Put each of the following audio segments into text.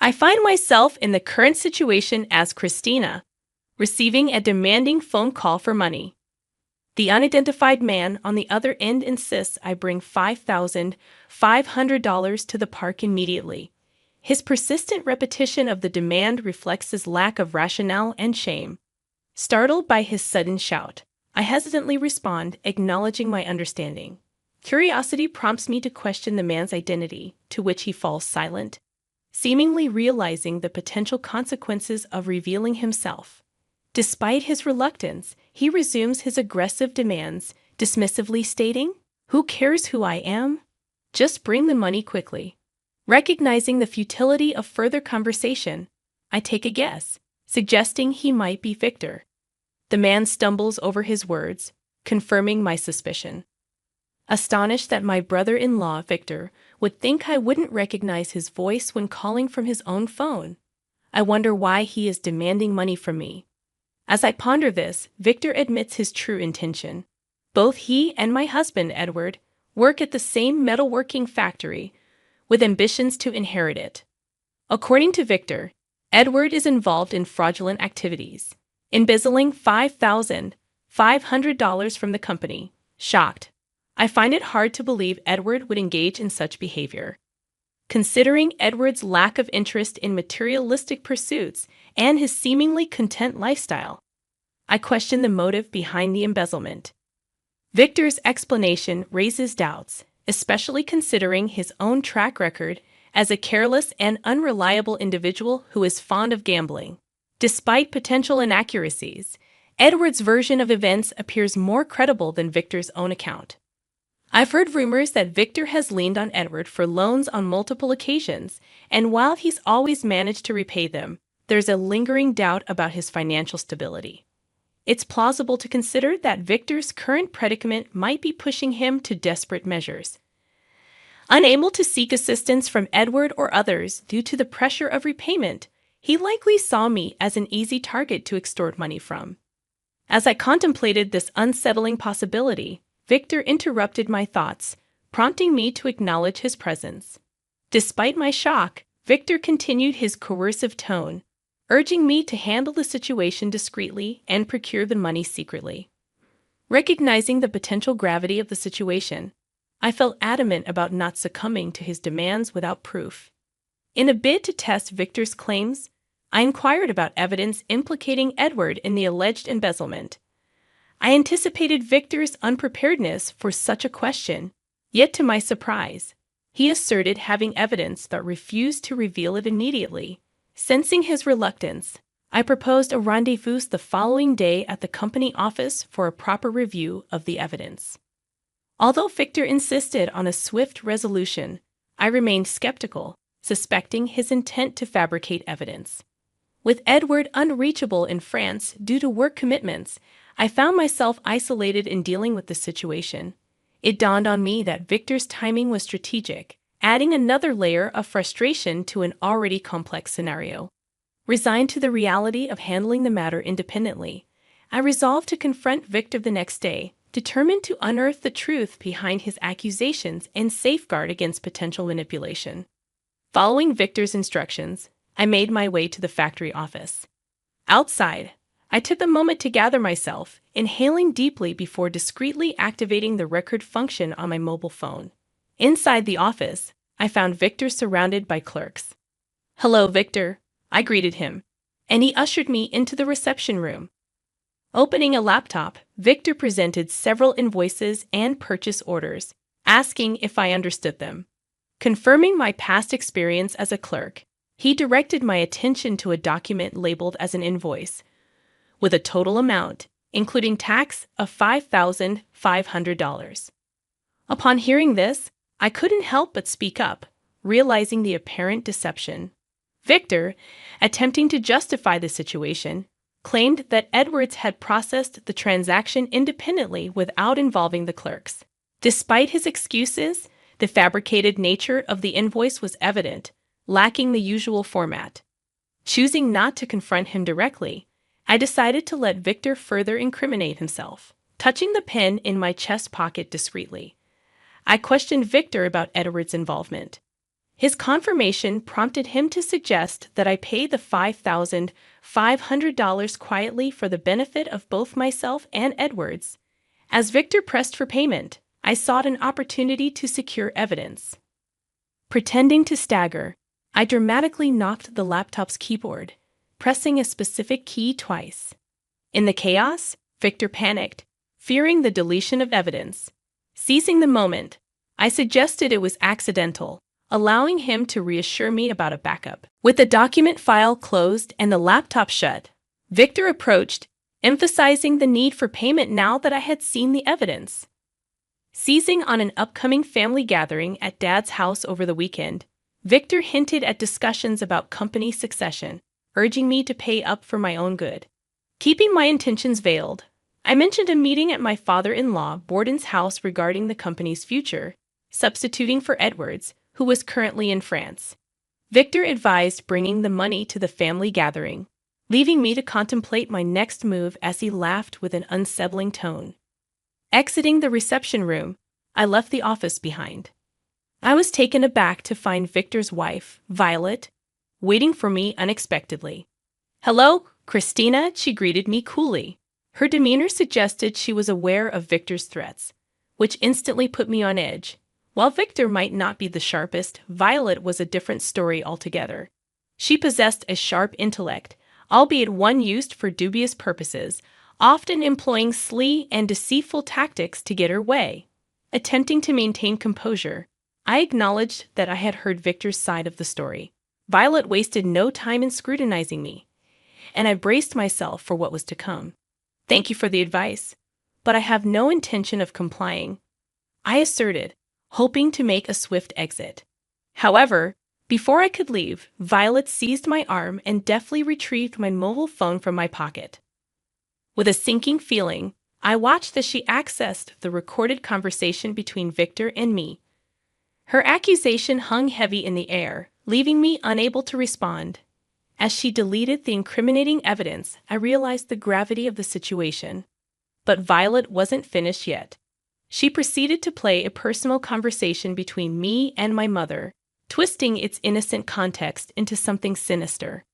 I find myself in the current situation as Christina, receiving a demanding phone call for money. The unidentified man on the other end insists I bring $5,500 to the park immediately. His persistent repetition of the demand reflects his lack of rationale and shame. Startled by his sudden shout, I hesitantly respond, acknowledging my understanding. Curiosity prompts me to question the man's identity, to which he falls silent, seemingly realizing the potential consequences of revealing himself. Despite his reluctance, he resumes his aggressive demands, dismissively stating, "Who cares who I am? Just bring the money quickly." Recognizing the futility of further conversation, I take a guess, suggesting he might be Victor. The man stumbles over his words, confirming my suspicion. Astonished that my brother-in-law, Victor, would think I wouldn't recognize his voice when calling from his own phone, I wonder why he is demanding money from me. As I ponder this, Victor admits his true intention. Both he and my husband, Edward, work at the same metalworking factory, with ambitions to inherit it. According to Victor, Edward is involved in fraudulent activities, embezzling $5,500 from the company. Shocked, I find it hard to believe Edward would engage in such behavior. Considering Edward's lack of interest in materialistic pursuits and his seemingly content lifestyle, I question the motive behind the embezzlement. Victor's explanation raises doubts, especially considering his own track record as a careless and unreliable individual who is fond of gambling. Despite potential inaccuracies, Edward's version of events appears more credible than Victor's own account. I've heard rumors that Victor has leaned on Edward for loans on multiple occasions, and while he's always managed to repay them, there's a lingering doubt about his financial stability. It's plausible to consider that Victor's current predicament might be pushing him to desperate measures. Unable to seek assistance from Edward or others due to the pressure of repayment, he likely saw me as an easy target to extort money from. As I contemplated this unsettling possibility, Victor interrupted my thoughts, prompting me to acknowledge his presence. Despite my shock, Victor continued his coercive tone, urging me to handle the situation discreetly and procure the money secretly. Recognizing the potential gravity of the situation, I felt adamant about not succumbing to his demands without proof. In a bid to test Victor's claims, I inquired about evidence implicating Edward in the alleged embezzlement. I anticipated Victor's unpreparedness for such a question, yet to my surprise, he asserted having evidence but refused to reveal it immediately. Sensing his reluctance, I proposed a rendezvous the following day at the company office for a proper review of the evidence. Although Victor insisted on a swift resolution, I remained skeptical, suspecting his intent to fabricate evidence. With Edward unreachable in France due to work commitments, I found myself isolated in dealing with the situation. It dawned on me that Victor's timing was strategic, adding another layer of frustration to an already complex scenario. Resigned to the reality of handling the matter independently, I resolved to confront Victor the next day, determined to unearth the truth behind his accusations and safeguard against potential manipulation. Following Victor's instructions, I made my way to the factory office. Outside, I took a moment to gather myself, inhaling deeply before discreetly activating the record function on my mobile phone. Inside the office, I found Victor surrounded by clerks. "Hello, Victor," I greeted him, and he ushered me into the reception room. Opening a laptop, Victor presented several invoices and purchase orders, asking if I understood them. Confirming my past experience as a clerk, he directed my attention to a document labeled as an invoice, with a total amount, including tax, of $5,500. Upon hearing this, I couldn't help but speak up, realizing the apparent deception. Victor, attempting to justify the situation, claimed that Edwards had processed the transaction independently without involving the clerks. Despite his excuses, the fabricated nature of the invoice was evident, lacking the usual format. Choosing not to confront him directly, I decided to let Victor further incriminate himself, touching the pen in my chest pocket discreetly. I questioned Victor about Edward's involvement. His confirmation prompted him to suggest that I pay the $5,500 quietly for the benefit of both myself and Edwards. As Victor pressed for payment, I sought an opportunity to secure evidence. Pretending to stagger, I dramatically knocked the laptop's keyboard, pressing a specific key twice. In the chaos, Victor panicked, fearing the deletion of evidence. Seizing the moment, I suggested it was accidental, allowing him to reassure me about a backup. With the document file closed and the laptop shut, Victor approached, emphasizing the need for payment now that I had seen the evidence. Seizing on an upcoming family gathering at Dad's house over the weekend, Victor hinted at discussions about company succession, urging me to pay up for my own good. Keeping my intentions veiled, I mentioned a meeting at my father-in-law Borden's house regarding the company's future, substituting for Edwards, who was currently in France. Victor advised bringing the money to the family gathering, leaving me to contemplate my next move as he laughed with an unsettling tone. Exiting the reception room, I left the office behind. I was taken aback to find Victor's wife, Violet, waiting for me unexpectedly. "Hello, Christina," she greeted me coolly. Her demeanor suggested she was aware of Victor's threats, which instantly put me on edge. While Victor might not be the sharpest, Violet was a different story altogether. She possessed a sharp intellect, albeit one used for dubious purposes, often employing sly and deceitful tactics to get her way. Attempting to maintain composure, I acknowledged that I had heard Victor's side of the story. Violet wasted no time in scrutinizing me, and I braced myself for what was to come. "Thank you for the advice, but I have no intention of complying," I asserted, hoping to make a swift exit. However, before I could leave, Violet seized my arm and deftly retrieved my mobile phone from my pocket. With a sinking feeling, I watched as she accessed the recorded conversation between Victor and me. Her accusation hung heavy in the air, leaving me unable to respond. As she deleted the incriminating evidence, I realized the gravity of the situation. But Violet wasn't finished yet. She proceeded to play a personal conversation between me and my mother, twisting its innocent context into something sinister.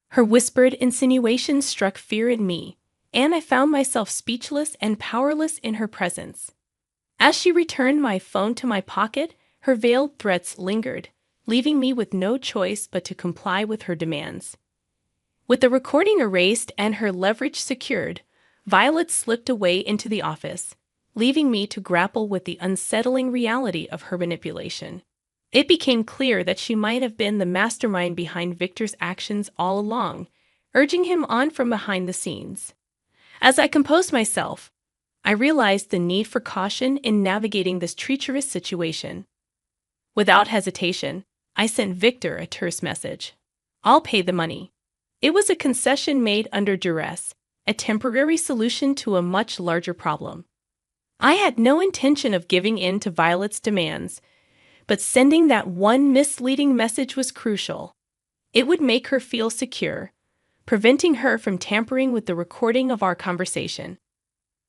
Her whispered insinuations struck fear in me, and I found myself speechless and powerless in her presence. As she returned my phone to my pocket, her veiled threats lingered, leaving me with no choice but to comply with her demands. With the recording erased and her leverage secured, Violet slipped away into the office, leaving me to grapple with the unsettling reality of her manipulation. It became clear that she might have been the mastermind behind Victor's actions all along, urging him on from behind the scenes. As I composed myself, I realized the need for caution in navigating this treacherous situation. Without hesitation, I sent Victor a terse message. "I'll pay the money." It was a concession made under duress, a temporary solution to a much larger problem. I had no intention of giving in to Violet's demands, but sending that one misleading message was crucial. It would make her feel secure, preventing her from tampering with the recording of our conversation.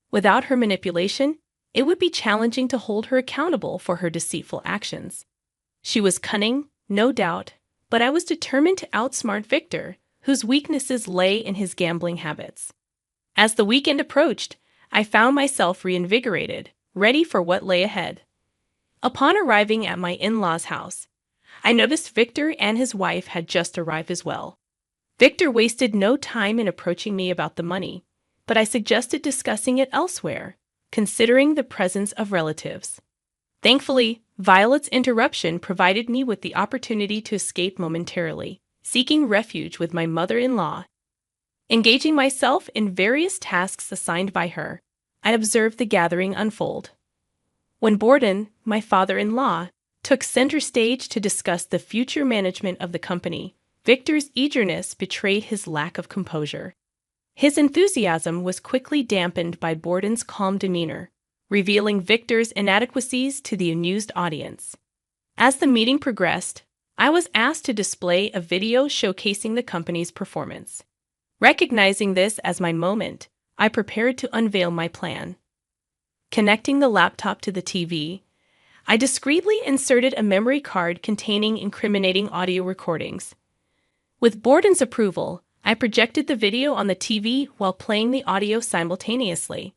Without her manipulation, it would be challenging to hold her accountable for her deceitful actions. She was cunning, no doubt, but I was determined to outsmart Victor, whose weaknesses lay in his gambling habits. As the weekend approached, I found myself reinvigorated, ready for what lay ahead. Upon arriving at my in-laws' house, I noticed Victor and his wife had just arrived as well. Victor wasted no time in approaching me about the money, but I suggested discussing it elsewhere, considering the presence of relatives. Thankfully, Violet's interruption provided me with the opportunity to escape momentarily, seeking refuge with my mother-in-law. Engaging myself in various tasks assigned by her, I observed the gathering unfold. When Borden, my father-in-law, took center stage to discuss the future management of the company, Victor's eagerness betrayed his lack of composure. His enthusiasm was quickly dampened by Borden's calm demeanor, revealing Victor's inadequacies to the amused audience. As the meeting progressed, I was asked to display a video showcasing the company's performance. Recognizing this as my moment, I prepared to unveil my plan. Connecting the laptop to the TV, I discreetly inserted a memory card containing incriminating audio recordings. With Borden's approval, I projected the video on the TV while playing the audio simultaneously.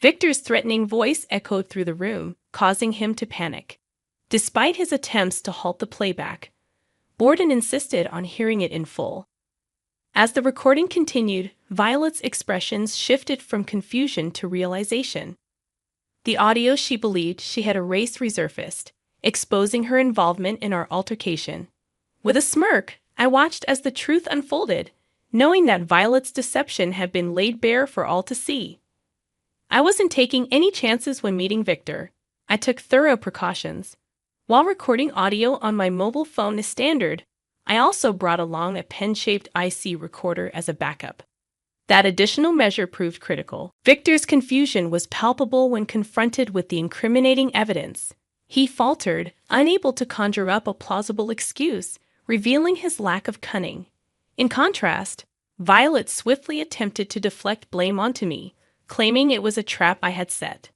Victor's threatening voice echoed through the room, causing him to panic. Despite his attempts to halt the playback, Borden insisted on hearing it in full. As the recording continued, Violet's expressions shifted from confusion to realization. The audio she believed she had erased resurfaced, exposing her involvement in our altercation. With a smirk, I watched as the truth unfolded, knowing that Violet's deception had been laid bare for all to see. I wasn't taking any chances when meeting Victor. I took thorough precautions. While recording audio on my mobile phone is standard, I also brought along a pen-shaped IC recorder as a backup. That additional measure proved critical. Victor's confusion was palpable when confronted with the incriminating evidence. He faltered, unable to conjure up a plausible excuse, revealing his lack of cunning. In contrast, Violet swiftly attempted to deflect blame onto me, claiming it was a trap I had set.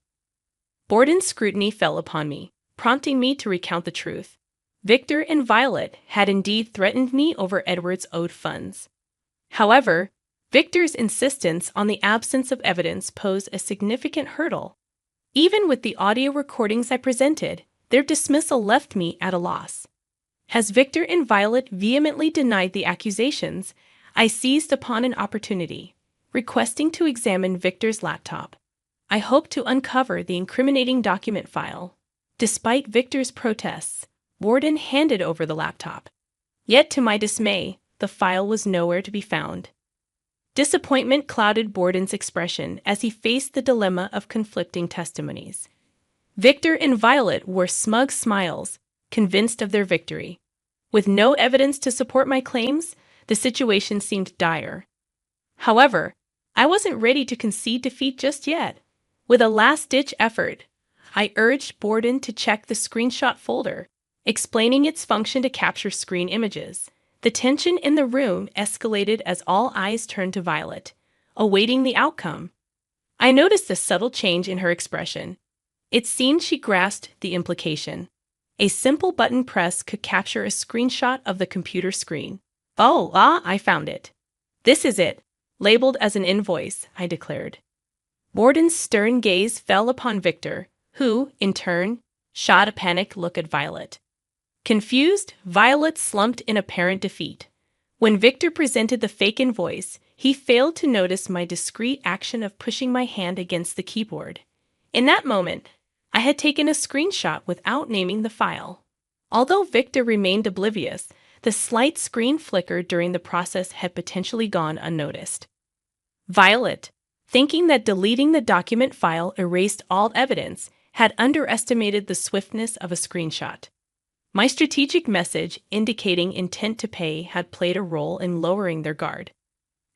Borden's scrutiny fell upon me, prompting me to recount the truth. Victor and Violet had indeed threatened me over Edward's owed funds. However, Victor's insistence on the absence of evidence posed a significant hurdle. Even with the audio recordings I presented, their dismissal left me at a loss. As Victor and Violet vehemently denied the accusations, I seized upon an opportunity, requesting to examine Victor's laptop. I hoped to uncover the incriminating document file. Despite Victor's protests, Borden handed over the laptop. Yet to my dismay, the file was nowhere to be found. Disappointment clouded Borden's expression as he faced the dilemma of conflicting testimonies. Victor and Violet wore smug smiles, convinced of their victory. With no evidence to support my claims, the situation seemed dire. However, I wasn't ready to concede defeat just yet. With a last-ditch effort, I urged Borden to check the screenshot folder, explaining its function to capture screen images. The tension in the room escalated as all eyes turned to Violet, awaiting the outcome. I noticed a subtle change in her expression. It seemed she grasped the implication. A simple button press could capture a screenshot of the computer screen. I found it. This is it, labeled as an invoice, I declared. Borden's stern gaze fell upon Victor, who, in turn, shot a panicked look at Violet. Confused, Violet slumped in apparent defeat. When Victor presented the fake invoice, he failed to notice my discreet action of pushing my hand against the keyboard. In that moment, I had taken a screenshot without naming the file. Although Victor remained oblivious, the slight screen flicker during the process had potentially gone unnoticed. Violet, thinking that deleting the document file erased all evidence, had underestimated the swiftness of a screenshot. My strategic message indicating intent to pay had played a role in lowering their guard.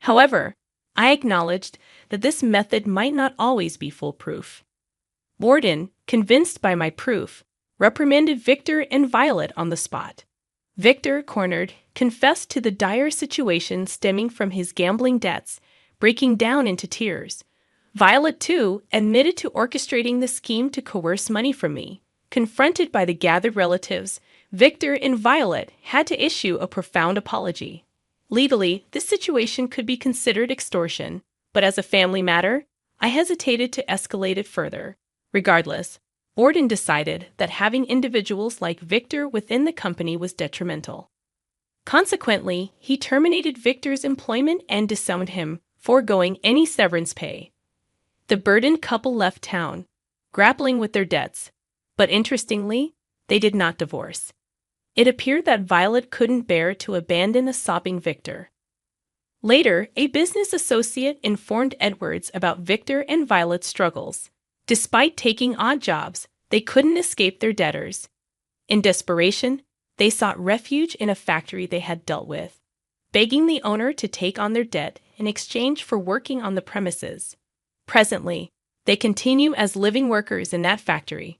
However, I acknowledged that this method might not always be foolproof. Borden, convinced by my proof, reprimanded Victor and Violet on the spot. Victor, cornered, confessed to the dire situation stemming from his gambling debts, breaking down into tears. Violet, too, admitted to orchestrating the scheme to coerce money from me. Confronted by the gathered relatives, Victor and Violet had to issue a profound apology. Legally, this situation could be considered extortion, but as a family matter, I hesitated to escalate it further. Regardless, Borden decided that having individuals like Victor within the company was detrimental. Consequently, he terminated Victor's employment and disowned him, foregoing any severance pay. The burdened couple left town, grappling with their debts, but interestingly, they did not divorce. It appeared that Violet couldn't bear to abandon a sobbing Victor. Later, a business associate informed Edwards about Victor and Violet's struggles. Despite taking odd jobs, they couldn't escape their debtors. In desperation, they sought refuge in a factory they had dealt with, begging the owner to take on their debt in exchange for working on the premises. Presently, they continue as living workers in that factory.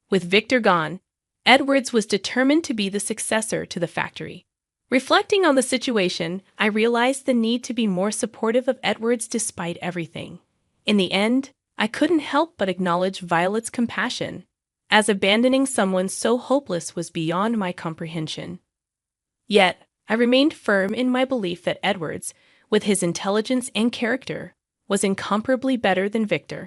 With Victor gone, Edwards was determined to be the successor to the factory. Reflecting on the situation, I realized the need to be more supportive of Edwards despite everything. In the end, I couldn't help but acknowledge Violet's compassion. as abandoning someone so hopeless was beyond my comprehension. Yet, I remained firm in my belief that Edwards, with his intelligence and character, was incomparably better than Victor.